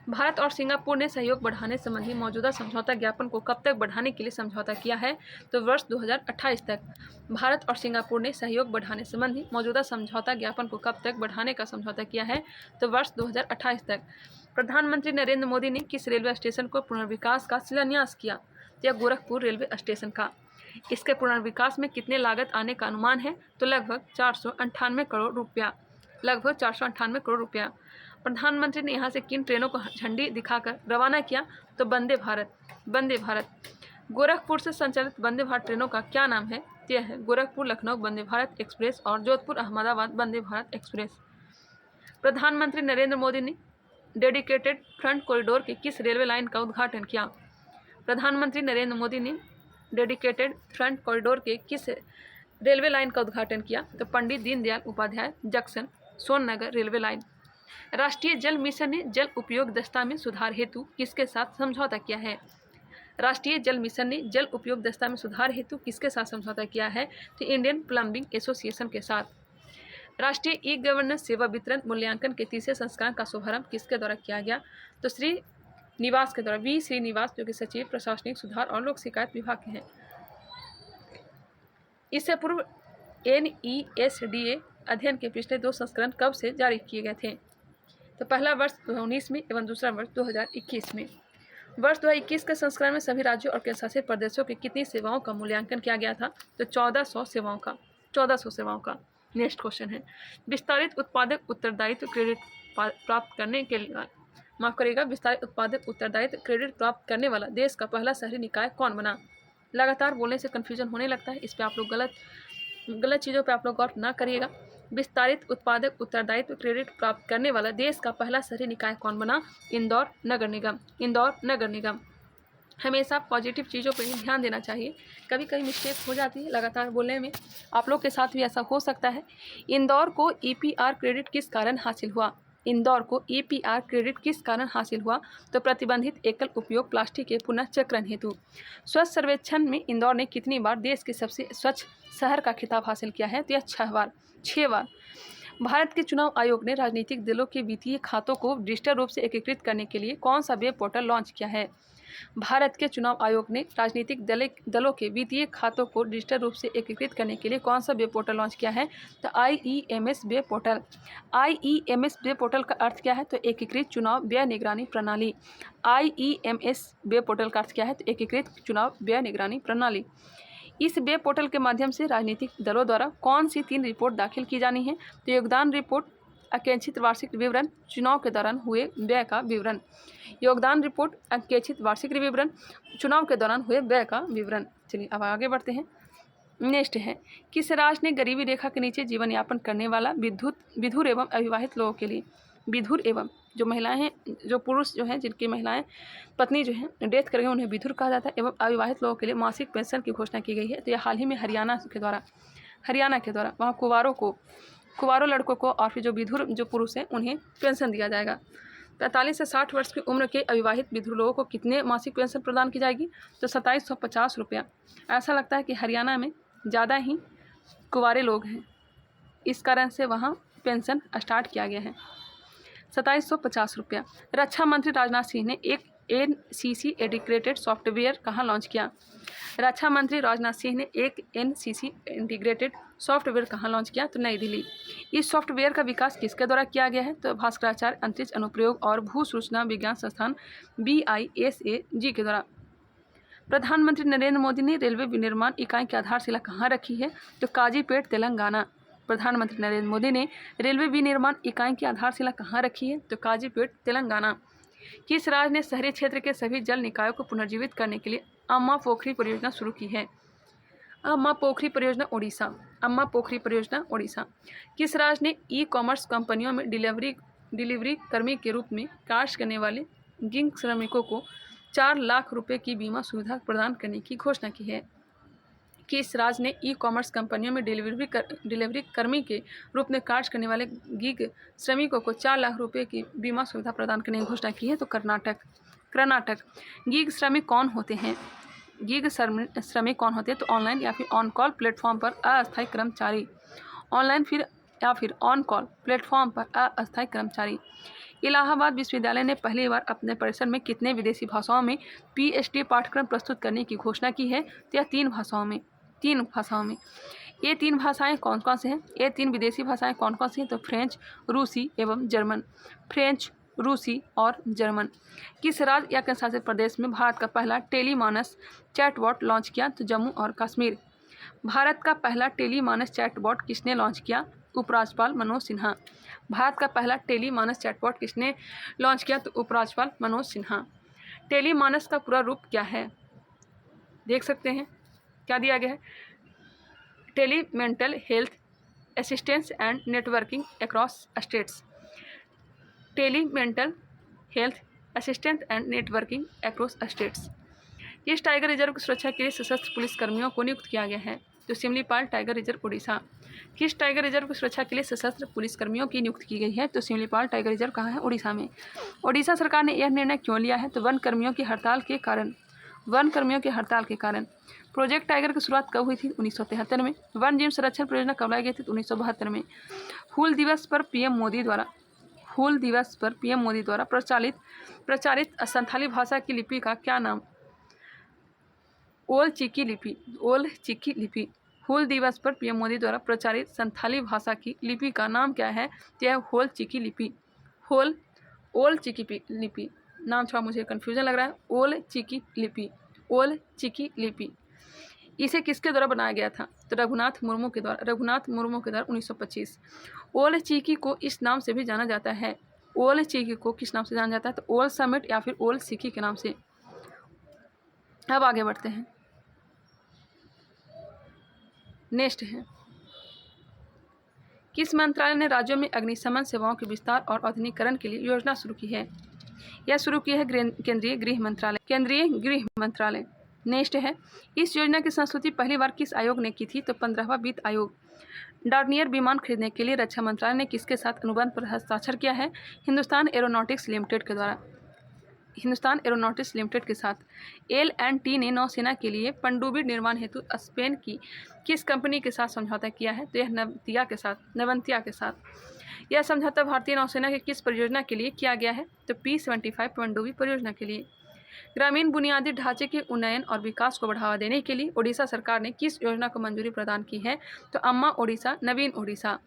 भारत और सिंगापुर ने सहयोग बढ़ाने संबंधी मौजूदा समझौता ज्ञापन को कब तक बढ़ाने के लिए समझौता किया है? तो वर्ष 2028 तक। भारत और सिंगापुर ने सहयोग बढ़ाने संबंधी मौजूदा समझौता ज्ञापन को कब तक बढ़ाने का समझौता किया है? तो वर्ष 2028 तक। प्रधानमंत्री नरेंद्र मोदी ने किस रेलवे स्टेशन को पुनर्विकास का शिलान्यास किया? यह गोरखपुर रेलवे स्टेशन का। इसके पुनर्विकास में कितने लागत आने का अनुमान है? तो लगभग 498 करोड़ रुपया। प्रधानमंत्री ने यहाँ से किन ट्रेनों को झंडी दिखाकर रवाना किया? तो वंदे भारत। वंदे भारत। गोरखपुर से संचालित वंदे भारत ट्रेनों का क्या नाम है? यह है गोरखपुर लखनऊ वंदे भारत एक्सप्रेस और जोधपुर अहमदाबाद वंदे भारत एक्सप्रेस। प्रधानमंत्री नरेंद्र मोदी ने डेडिकेटेड फ्रंट कॉरिडोर के किस रेलवे लाइन का उद्घाटन किया? प्रधानमंत्री नरेंद्र मोदी ने डेडिकेटेड फ्रंट कॉरिडोर के किस रेलवे लाइन का उद्घाटन किया? तो Pandit Deendayal Upadhyaya junction Sonnagar railway line. राष्ट्रीय जल मिशन ने जल उपयोग दक्षता में सुधार हेतु किसके साथ समझौता किया है? राष्ट्रीय जल मिशन ने जल उपयोग दक्षता में सुधार हेतु किसके साथ समझौता किया है? तो इंडियन प्लम्बिंग एसोसिएशन के साथ। राष्ट्रीय ई गवर्नेंस सेवा वितरण मूल्यांकन के तीसरे संस्करण का शुभारंभ किसके द्वारा किया गया? तो श्रीनिवास के द्वारा, वी श्रीनिवास, जो कि सचिव प्रशासनिक सुधार और लोक शिकायत विभाग के हैं। इससे पूर्व NESDA अध्ययन के पिछले 2 संस्करण कब से जारी किए गए थे? तो पहला वर्ष 2019 में एवं दूसरा वर्ष 2021 में। वर्ष 2021 के संस्करण में सभी राज्यों और केंद्रशासित प्रदेशों की कितनी सेवाओं का मूल्यांकन किया गया था? तो 1400 सेवाओं का। 1400 सेवाओं का। नेक्स्ट क्वेश्चन है, विस्तारित उत्पादक उत्तरदायित्व क्रेडिट प्राप्त करने के लिए, माफ करिएगा, विस्तारित उत्पादक उत्तरदायित्व क्रेडिट प्राप्त करने वाला देश का पहला शहरी निकाय कौन बना? लगातार बोलने से कन्फ्यूजन होने लगता है, इस पर आप लोग गलत चीज़ों पे आप लोग गौर ना करिएगा। विस्तारित उत्पादक उत्तरदायित्व क्रेडिट प्राप्त करने वाला देश का पहला शहरी निकाय कौन बना? इंदौर नगर निगम। इंदौर नगर निगम। हमेशा पॉजिटिव चीज़ों पर ही ध्यान देना चाहिए, कभी कभी मिस्टेक हो जाती है लगातार बोलने में, आप लोग के साथ भी ऐसा हो सकता है। इंदौर को EPR क्रेडिट किस कारण हासिल हुआ? इंदौर को EPR क्रेडिट किस कारण हासिल हुआ? तो प्रतिबंधित एकल उपयोग प्लास्टिक के पुनःचक्रण हेतु। स्वच्छ सर्वेक्षण में इंदौर ने कितनी बार देश के सबसे स्वच्छ शहर का खिताब हासिल किया है? तो यह 6 बार। 6 बार। भारत के चुनाव आयोग ने राजनीतिक दलों के वित्तीय खातों को डिजिटल रूप से एकीकृत करने के लिए कौन सा वेब पोर्टल लॉन्च किया है? भारत के चुनाव आयोग ने राजनीतिक दलों के वित्तीय खातों को डिजिटल रूप से एकीकृत करने के लिए कौन सा वेब पोर्टल लॉन्च किया है? तो IEMS web portal. IEMS web portal का अर्थ क्या है? तो एकीकृत चुनाव व्यय निगरानी प्रणाली। IEMS वेब पोर्टल का अर्थ क्या है? तो एकीकृत चुनाव व्यय निगरानी प्रणाली। इस वेब पोर्टल के माध्यम से राजनीतिक दलों द्वारा कौन सी 3 रिपोर्ट दाखिल की जानी है? तो योगदान रिपोर्ट, अंकेक्षित वार्षिक विवरण, चुनाव के दौरान हुए व्यय का विवरण। योगदान रिपोर्ट, अंकेक्षित वार्षिक विवरण, चुनाव के दौरान हुए व्यय का विवरण। चलिए अब आगे बढ़ते हैं। नेक्स्ट है, किस राज्य ने गरीबी रेखा के नीचे जीवन यापन करने वाला विधुर एवं अविवाहित लोगों के लिए, विधुर एवं जो महिलाएं हैं, जो पुरुष जो हैं, जिनकी महिलाएं पत्नी जो हैं डेथ कर गई, उन्हें विधुर कहा जाता है, एवं अविवाहित लोगों के लिए मासिक पेंशन की घोषणा की गई है। तो यह हाल ही में हरियाणा के द्वारा वहाँ कुंवारों लड़कों को और फिर जो विधुर जो पुरुष हैं उन्हें पेंशन दिया जाएगा। 45 से 60 वर्ष की उम्र के अविवाहित विधुर लोगों को कितने मासिक पेंशन प्रदान की जाएगी? तो 2750 रुपया। ऐसा लगता है कि हरियाणा में ज़्यादा ही कुंवारे लोग हैं, इस कारण से वहाँ पेंशन स्टार्ट किया गया है। 2750 रुपया। रक्षा मंत्री राजनाथ सिंह ने एक NCC इंटीग्रेटेड सॉफ्टवेयर कहाँ लॉन्च किया? रक्षा मंत्री राजनाथ सिंह ने एक NCC इंटीग्रेटेड सॉफ्टवेयर कहाँ लॉन्च किया? तो नई दिल्ली। इस सॉफ्टवेयर का विकास किसके द्वारा किया गया है? तो भास्कराचार्य अंतरिक्ष अनुप्रयोग और भू सूचना विज्ञान संस्थान BISAG के द्वारा। प्रधानमंत्री नरेंद्र मोदी ने रेलवे विनिर्माण इकाई की आधारशिला कहाँ रखी है? तो काजीपेट तेलंगाना। प्रधानमंत्री नरेंद्र मोदी ने रेलवे विनिर्माण इकाई की आधारशिला कहाँ रखी है? तो काजीपेट तेलंगाना। किस राज्य ने शहरी क्षेत्र के सभी जल निकायों को पुनर्जीवित करने के लिए अम्मा पोखरी परियोजना शुरू की है? अम्मा पोखरी परियोजना ओडिशा। अम्मा पोखरी परियोजना ओडिशा। किस राज्य ने ई-कॉमर्स कंपनियों में डिलीवरी कर्मी के रूप में कार्य करने वाले गिग श्रमिकों को 4 लाख रुपए की बीमा सुविधा प्रदान करने की घोषणा की है? किस राज्य ने ई-कॉमर्स कंपनियों में डिलीवरी कर्मी के रूप में कार्य करने वाले गिग श्रमिकों को 4 लाख रुपए की बीमा सुविधा प्रदान करने की घोषणा की है? तो कर्नाटक। गिग श्रमिक कौन होते हैं? गिग श्रमिक कौन होते हैं? तो ऑनलाइन या फिर ऑन कॉल प्लेटफॉर्म पर अस्थायी कर्मचारी। ऑनलाइन या फिर ऑन कॉल प्लेटफॉर्म पर अस्थायी कर्मचारी। इलाहाबाद विश्वविद्यालय ने पहली बार अपने परिसर में कितने विदेशी भाषाओं में PhD पाठ्यक्रम प्रस्तुत करने की घोषणा की है? तो यह 3 भाषाओं में। ये 3 भाषाएं कौन कौन से हैं? ये 3 विदेशी भाषाएं कौन कौन सी हैं? तो फ्रेंच, रूसी एवं जर्मन। फ्रेंच, रूसी और जर्मन। किस राज्य या केंद्रशासित प्रदेश में भारत का पहला टेलीमानस चैटबॉट लॉन्च किया? तो जम्मू और कश्मीर। भारत का पहला टेलीमानस चैटबॉट किसने लॉन्च किया? उपराज्यपाल मनोज सिन्हा। भारत का पहला टेलीमानस चैटबॉट किसने लॉन्च किया? तो उपराज्यपाल मनोज सिन्हा। टेलीमानस का पूरा रूप क्या है? देख सकते हैं क्या दिया गया है। Tele mental health assistance and networking across states. Tele mental health assistance and networking across states. इस टाइगर रिजर्व की सुरक्षा के लिए सशस्त्र पुलिस कर्मियों को नियुक्त किया गया है? तो सिमलीपाल टाइगर रिजर्व उड़ीसा। किस टाइगर रिजर्व की सुरक्षा के लिए सशस्त्र पुलिस कर्मियों की नियुक्ति की गई है? तो सिमलीपाल टाइगर रिजर्व कहाँ है? उड़ीसा में। उड़ीसा सरकार ने यह निर्णय क्यों लिया है? तो वन कर्मियों की हड़ताल के कारण। वन कर्मियों की हड़ताल के कारण। प्रोजेक्ट टाइगर की शुरुआत कब हुई थी? 1973 में। वन जीव संरक्षण परियोजना कब लाई गई थी? 1972 में। हूल दिवस पर पीएम मोदी द्वारा प्रचारित संथाली भाषा की लिपि का क्या नाम? ओल चिकी लिपि। हूल दिवस पर पीएम मोदी द्वारा प्रचारित संथाली भाषा की लिपि का नाम क्या है? तो यह ओल चिकी लिपि। नाम थोड़ा मुझे कन्फ्यूजन लग रहा है। ओल चिकी लिपि। इसे किसके द्वारा बनाया गया था? तो रघुनाथ मुर्मू के द्वारा 1925। ओल चिकी को इस नाम से भी जाना जाता है। ओल चिकी को किस नाम से जाना जाता है? तो ओल समिट या फिर ओल सिकी के नाम से। अब आगे बढ़ते हैं। नेक्स्ट है, किस मंत्रालय ने राज्यों में अग्निशमन सेवाओं के विस्तार और आधुनिकीकरण के लिए योजना शुरू की है? यह शुरू की है केंद्रीय गृह मंत्रालय। नेक्स्ट है, इस योजना की संस्तुति पहली बार किस आयोग ने की थी? तो 15वां वित्त आयोग। डॉर्नियर विमान खरीदने के लिए रक्षा मंत्रालय ने किसके साथ अनुबंध पर हस्ताक्षर किया है? हिंदुस्तान एरोनॉटिक्स लिमिटेड के साथ। L&T ने नौसेना के लिए पनडुब्बी निर्माण हेतु स्पेन की किस कंपनी के साथ समझौता किया है? तो यह नवंतिया के साथ। यह समझौता भारतीय नौसेना की किस परियोजना के लिए किया गया है? तो P-75 पनडुब्बी परियोजना के लिए। ग्रामीण बुनियादी ढांचे के उन्नयन और विकास को बढ़ावा देने के लिए ओडिशा सरकार ने किस योजना को मंजूरी प्रदान की है? तो अम्मा ओडिशा नवीन ओडिशा।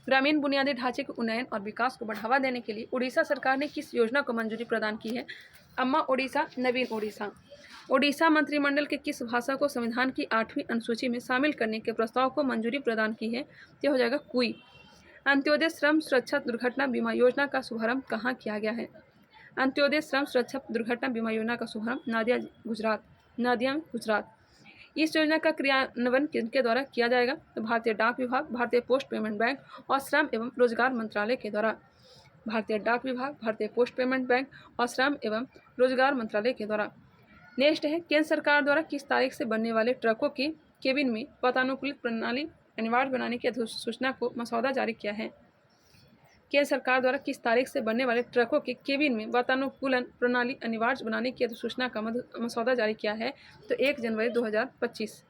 ग्रामीण बुनियादी ढांचे के उन्नयन और विकास को बढ़ावा देने के लिए ओडिशा सरकार ने किस योजना को मंजूरी प्रदान की है? अम्मा ओडिशा नवीन ओडिशा। ओडिशा मंत्रिमंडल के किस भाषा को संविधान की 8वीं अनुसूची में शामिल करने के प्रस्ताव को मंजूरी प्रदान की है? यह हो जाएगा कुई। अंत्योदय श्रम सुरक्षा दुर्घटना बीमा योजना का शुभारंभ कहाँ किया गया है? अंत्योदय श्रम सुरक्षा दुर्घटना बीमा योजना का शुभारंभ नादिया गुजरात। इस योजना का क्रियान्वयन किनके द्वारा किया जाएगा? तो भारतीय डाक विभाग, भारतीय पोस्ट पेमेंट बैंक और श्रम एवं रोजगार मंत्रालय के द्वारा। भारतीय डाक विभाग, भारतीय पोस्ट पेमेंट बैंक और श्रम एवं रोजगार मंत्रालय के द्वारा। नेक्स्ट है, केंद्र सरकार द्वारा किस तारीख से बनने वाले ट्रकों के केबिन में वातानुकूलित प्रणाली अनिवार्य बनाने की अधिसूचना को मसौदा जारी किया है? केंद्र सरकार द्वारा किस तारीख से बनने वाले ट्रकों के केबिन में वातानुकूलन प्रणाली अनिवार्य बनाने की अधिसूचना का मसौदा जारी किया है? तो 1 जनवरी 2025।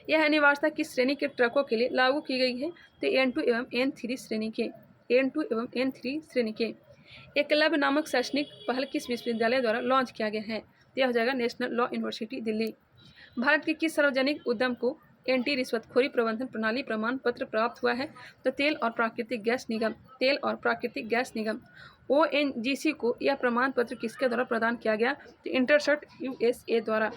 यह अनिवार्यता किस श्रेणी के ट्रकों के लिए लागू की गई है? तो N2 एवं N3 श्रेणी के। एकलव्य नामक शैक्षणिक पहल किस विश्वविद्यालय द्वारा लॉन्च किया गया है? तो यह हो जाएगा national law university Delhi. Bharat के किस सार्वजनिक उद्यम को एंटी रिश्वतखोरी प्रबंधन प्रणाली प्रमाण पत्र प्राप्त हुआ है? तो तेल और प्राकृतिक गैस निगम ONGC को यह प्रमाण पत्र किसके द्वारा प्रदान किया गया? तो इंटरसर्ट USA द्वारा।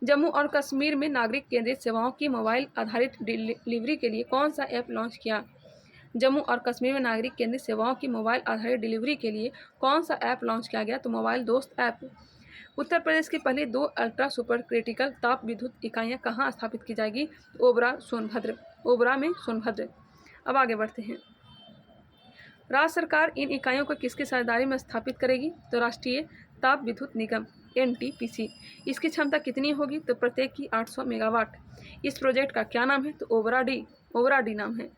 जम्मू और कश्मीर में नागरिक केंद्रित सेवाओं की मोबाइल आधारित डिलीवरी के लिए कौन सा ऐप लॉन्च किया? जम्मू और कश्मीर में नागरिक केंद्रित सेवाओं की मोबाइल आधारित डिलीवरी के लिए कौन सा ऐप लॉन्च किया गया? तो मोबाइल दोस्त ऐप। उत्तर प्रदेश की पहली 2 अल्ट्रा सुपर क्रिटिकल ताप विद्युत इकाइयाँ कहाँ स्थापित की जाएगी? ओबरा में सोनभद्र। अब आगे बढ़ते हैं। राज्य सरकार इन इकाइयों को किसकी साझेदारी में स्थापित करेगी? तो राष्ट्रीय ताप विद्युत निगम NTPC। इसकी क्षमता कितनी होगी? तो प्रत्येक की 800 मेगावाट। इस प्रोजेक्ट का क्या नाम है? तो ओबरा डी नाम है।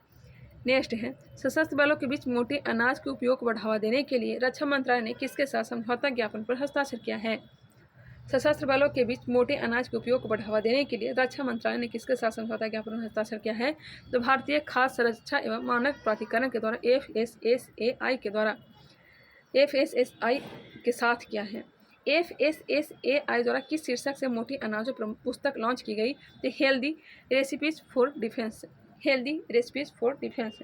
नेक्स्ट है, सशस्त्र बलों के बीच मोटे अनाज के उपयोग को बढ़ावा देने के लिए रक्षा मंत्रालय ने किसके साथ समझौता ज्ञापन पर हस्ताक्षर किया है? सशस्त्र बलों के बीच मोटे अनाज के उपयोग को बढ़ावा देने के लिए रक्षा मंत्रालय ने किसके साथ समझौता ज्ञापन पर हस्ताक्षर किया है? तो भारतीय खाद्य सुरक्षा एवं मानक प्राधिकरण के द्वारा FSSAI के साथ किया है। FSSAI द्वारा किस शीर्षक से मोटी अनाजों पर पुस्तक लॉन्च की गई? तो हेल्दी रेसिपीज फॉर डिफेंस।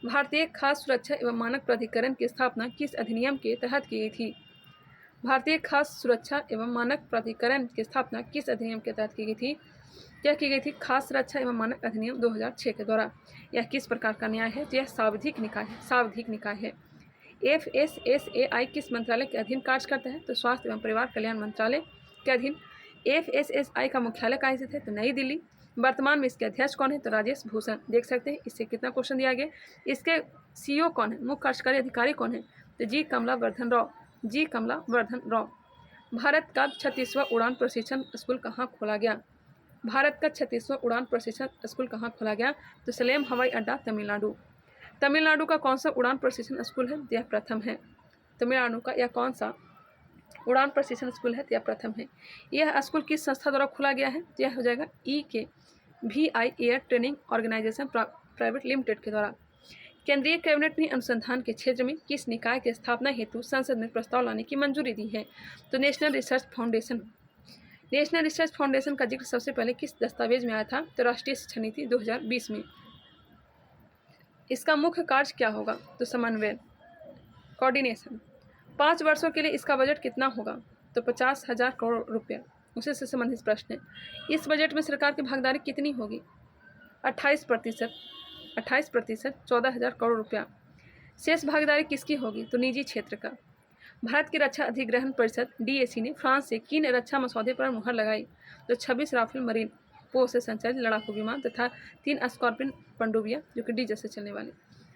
भारतीय खाद्य सुरक्षा एवं मानक प्राधिकरण की स्थापना किस अधिनियम के तहत की गई थी? भारतीय खाद्य सुरक्षा एवं मानक प्राधिकरण की स्थापना किस अधिनियम के तहत की गई थी? क्या की गई थी? खास रक्षा एवं मानक अधिनियम 2006 के द्वारा। यह किस प्रकार का न्याय है? तो यह सावधिक निकाय है, सावधिक निकाय है। FSSAI किस मंत्रालय के अधीन कार्य करता है? तो स्वास्थ्य एवं परिवार कल्याण मंत्रालय के अधीन। FSSAI का मुख्यालय कहाँ स्थित है? तो नई दिल्ली। वर्तमान में इसके अध्यक्ष कौन है? तो राजेश भूषण। देख सकते हैं इससे कितना क्वेश्चन दिया गया। इसके CEO कौन है? मुख्य कार्यकारी अधिकारी कौन है? तो जी कमलावर्धन राव, जी कमलावर्धन राव। भारत का 36वां उड़ान प्रशिक्षण स्कूल कहाँ खोला गया? भारत का 36वां उड़ान प्रशिक्षण स्कूल कहाँ खोला गया? तो सलेम हवाई अड्डा, तमिलनाडु। तमिलनाडु का कौन सा उड़ान प्रशिक्षण स्कूल है? यह प्रथम है। तमिलनाडु का यह कौन सा उड़ान प्रशिक्षण स्कूल है? यह प्रथम है। यह स्कूल किस संस्था द्वारा खोला गया है? यह हो जाएगा EKVI air training organisation private limited के द्वारा। केंद्रीय कैबिनेट ने अनुसंधान के क्षेत्र में किस निकाय की स्थापना हेतु संसद में प्रस्ताव लाने की मंजूरी दी है? तो national research foundation. National research foundation का जिक्र सबसे पहले किस दस्तावेज में आया था? तो राष्ट्रीय शिक्षा नीति 2020 में। इसका मुख्य कार्य क्या होगा? तो समन्वय, कोऑर्डिनेशन। 5 वर्षों के लिए इसका बजट कितना होगा? तो 50,000 करोड़ रुपया। उसी से संबंधित प्रश्न है। इस बजट में सरकार की भागीदारी कितनी होगी? 28%, 14,000 करोड़ रुपया। शेष भागीदारी किसकी होगी? तो निजी क्षेत्र का। भारत की रक्षा अधिग्रहण परिषद DAC ने फ्रांस से किन रक्षा मसौदे पर मुहर लगाई? तो 26 राफेल मरीन पोत से संचालित लड़ाकू विमान तथा 3 स्कॉर्पियन पनडुब्बियां जो कि डीजल से चलने वाले।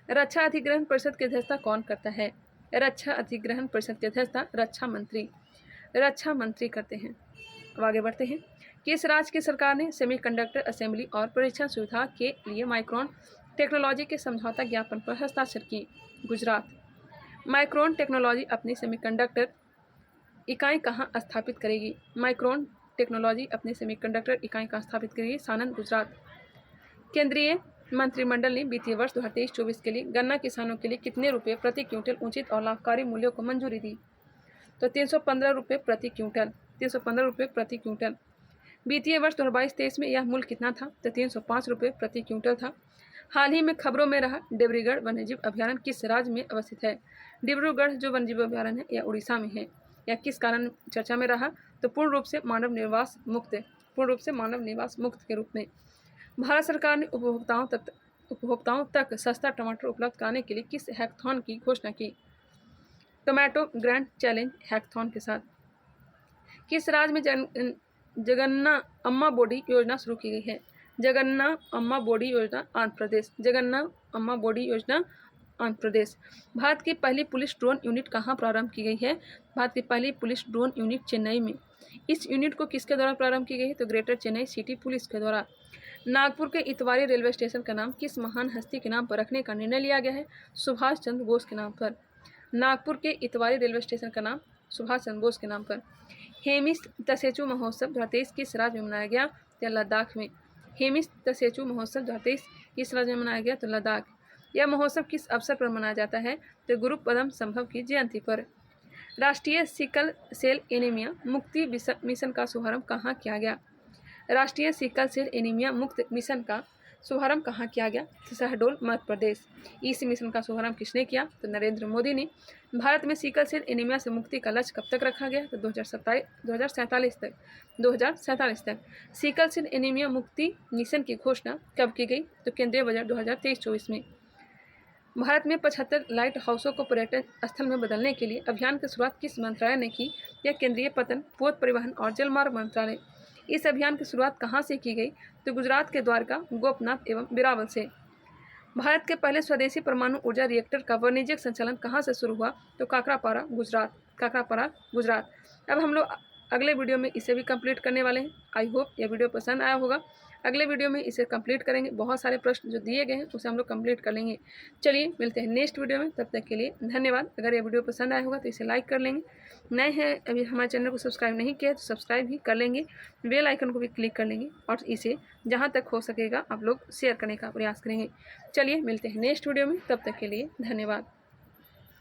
रक्षा अधिग्रहण परिषद की अध्यक्षता कौन करता है? रक्षा अधिग्रहण परिषद की अध्यक्षता रक्षा मंत्री करते हैं। अब आगे बढ़ते हैं। किस राज्य की सरकार ने सेमीकंडक्टर असेंबली और परीक्षण सुविधा के लिए माइक्रोन टेक्नोलॉजी के समझौता ज्ञापन पर हस्ताक्षर किए? गुजरात। माइक्रोन टेक्नोलॉजी अपनी सेमीकंडक्टर इकाई कहाँ स्थापित करेगी? माइक्रोन टेक्नोलॉजी अपनी सेमीकंडक्टर इकाई कहाँ स्थापित करेगी? सानंद, गुजरात। केंद्रीय मंत्रिमंडल ने वित्तीय वर्ष 2023-24 के लिए गन्ना किसानों के लिए कितने रुपये प्रति क्विंटल उचित और लाभकारी मूल्यों को मंजूरी दी? तो 315 रुपये प्रति क्विंटल, 315 रुपये प्रति क्विंटल। वित्तीय वर्ष 2022-23 में यह मूल्य कितना था? तो 305 रुपये प्रति क्विंटल था। हाल ही में खबरों में रहा डिब्रूगढ़ वन्यजीव अभयारण्य किस राज्य में अवस्थित है? डिब्रूगढ़ जो वन्यजीव अभयारण्य है यह उड़ीसा में है। यह किस कारण चर्चा में रहा? तो पूर्ण रूप से मानव निवास मुक्त के रूप में। भारत सरकार ने उपभोक्ताओं तक सस्ता टमाटर उपलब्ध कराने के लिए किस हैकाथॉन की घोषणा की? टोमेटो ग्रैंड चैलेंज हैकाथॉन के साथ। किस राज्य में जगन्ना अम्मा बोडी योजना शुरू की गई है? जगन्ना अम्मा बोडी योजना आंध्र प्रदेश। जगन्ना अम्मा बोडी योजना आंध्र प्रदेश। भारत की पहली पुलिस ड्रोन यूनिट कहाँ प्रारंभ की गई है? भारत की पहली पुलिस ड्रोन यूनिट चेन्नई में। इस यूनिट को किसके द्वारा प्रारंभ की गई है? तो ग्रेटर चेन्नई सिटी पुलिस के द्वारा। नागपुर के इतवारी रेलवे स्टेशन का नाम किस महान हस्ती के नाम पर रखने का निर्णय लिया गया है? सुभाष चंद्र बोस के नाम पर। नागपुर के इतवारी रेलवे स्टेशन का नाम सुभाष चंद्र बोस के नाम पर। हेमिस तसेचू महोत्सव 2023 किस राज्य में मनाया गया? तो लद्दाख में। हेमिस तसेचू महोत्सव 2023 किस राज्य में मनाया गया? तो लद्दाख। यह महोत्सव किस अवसर पर मनाया जाता है? तो गुरु पदम संभव की जयंती पर। राष्ट्रीय सिकल सेल एनीमिया मुक्ति मिशन का शुभारंभ कहाँ किया गया? राष्ट्रीय सिकल सेल एनीमिया मुक्त मिशन का शुभारंभ कहाँ किया गया? तो शहडोल, मध्य प्रदेश। इस मिशन का शुभारंभ किसने किया? तो नरेंद्र मोदी ने। भारत में सिकल सेल एनीमिया से मुक्ति का लक्ष्य कब तक रखा गया? तो 2047 तक। सिकल सेल एनीमिया मुक्ति मिशन की घोषणा कब की गई? तो केंद्रीय बजट 2023-24 में। भारत में 75 लाइट हाउसों को पर्यटन स्थल में बदलने के लिए अभियान की शुरुआत किस मंत्रालय ने की? यह केंद्रीय पतन, पोत परिवहन और जलमार्ग मंत्रालय। इस अभियान की शुरुआत कहाँ से की गई? तो गुजरात के द्वारका, गोपनाथ एवं बिरावल से। भारत के पहले स्वदेशी परमाणु ऊर्जा रिएक्टर का वाणिज्यिक संचालन कहाँ से शुरू हुआ? तो काकरापारा, गुजरात। अब हम लोग अगले वीडियो में इसे भी कंप्लीट करने वाले हैं। आई होप यह वीडियो पसंद आया होगा। अगले वीडियो में इसे कंप्लीट करेंगे। बहुत सारे प्रश्न जो दिए गए हैं उसे हम लोग कंप्लीट कर लेंगे। चलिए मिलते हैं नेक्स्ट वीडियो में, तब तक के लिए धन्यवाद। अगर ये वीडियो पसंद आया होगा तो इसे लाइक कर लेंगे। नए हैं अभी हमारे चैनल को सब्सक्राइब नहीं किया तो सब्सक्राइब भी कर लेंगे, बेल आइकन को भी क्लिक कर लेंगे और इसे जहाँ तक हो सकेगा आप लोग शेयर करने का प्रयास करेंगे। चलिए मिलते हैं नेक्स्ट वीडियो में, तब तक के लिए धन्यवाद।